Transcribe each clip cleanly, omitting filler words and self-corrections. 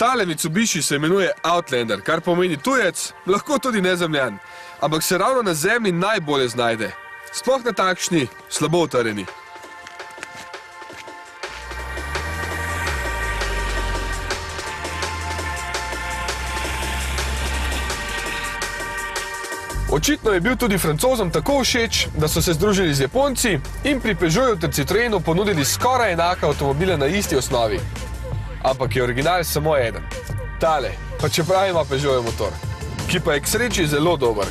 Tale Mitsubishi se imenuje Outlander, kar pomeni tujec, lahko tudi nezemljan, ampak se ravno na zemlji najbolje znajde. Sploh na takšni, slabo utrjeni. Očitno je bil tudi Francozom tako všeč, da so se združili z Japonci in pri Peugeotu ter Citroenu ponudili skoraj enake avtomobile na isti osnovi. Ampak je original samo eden. Tale, pa čeprav ima Peugeotov motor, ki pa je k sreči zelo dober.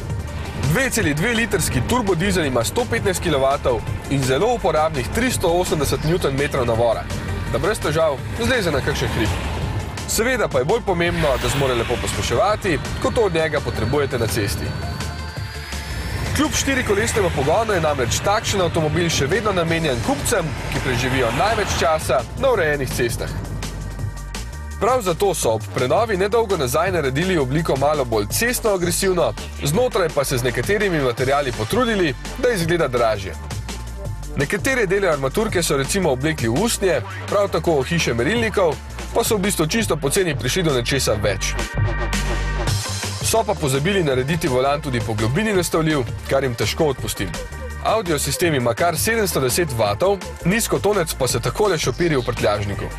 2,2 litrski turbodizel ima 115 kW in zelo uporabnih 380 Nm navora, da brez težav zleze na kakšen hrib. Seveda pa je bolj pomembno, da zmore lepo pospeševati, kot to od njega potrebujete na cesti. Kljub štirikolesnemu pogonu je namreč takšen avtomobil še vedno namenjen kupcem, ki preživijo največ časa na urejenih cestah. Prav zato so ob prenovi nedolgo nazaj naredili obliko malo bolj cestno agresivno, znotraj pa se z nekaterimi materiali potrudili, da izgleda dražje. Nekatere dele armaturke so recimo oblekli v usnje, prav tako hiše merilnikov, pa so v bistvu čisto poceni prišli do nečesa več. So pa pozabili narediti volan tudi po globini nastavljiv, kar jim težko odpustim. Audio sistem ima kar 710 W, nizkotonec pa se takole šopiri v prtljažniku.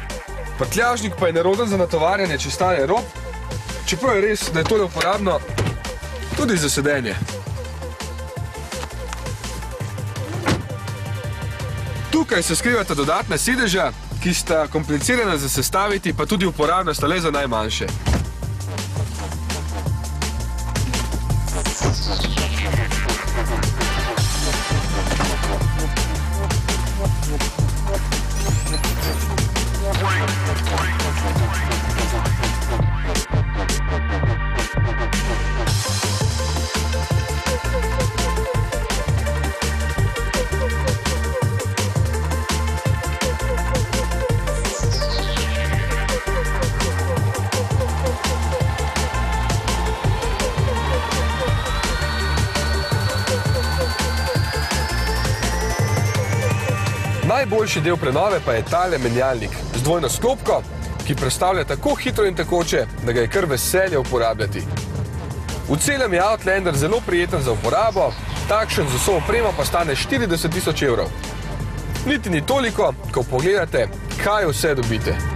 Prtljažnik pa je neroden za natovarjanje, če stane rob, čeprav je res, da je tole uporabno tudi za sedenje. Tukaj se skrivata dodatna sedeža, ki sta komplicirana za sestaviti, pa tudi uporabna sta le za najmanjše. Najboljši del prenove pa je tale menjalnik z dvojno sklopko, ki predstavlja tako hitro in tekoče, da ga je kar veselje uporabljati. V celem je Outlander zelo prijeten za uporabo, takšen z vso opremo pa stane 40 000 €. Niti ni toliko, ko pogledate, kaj vse dobite.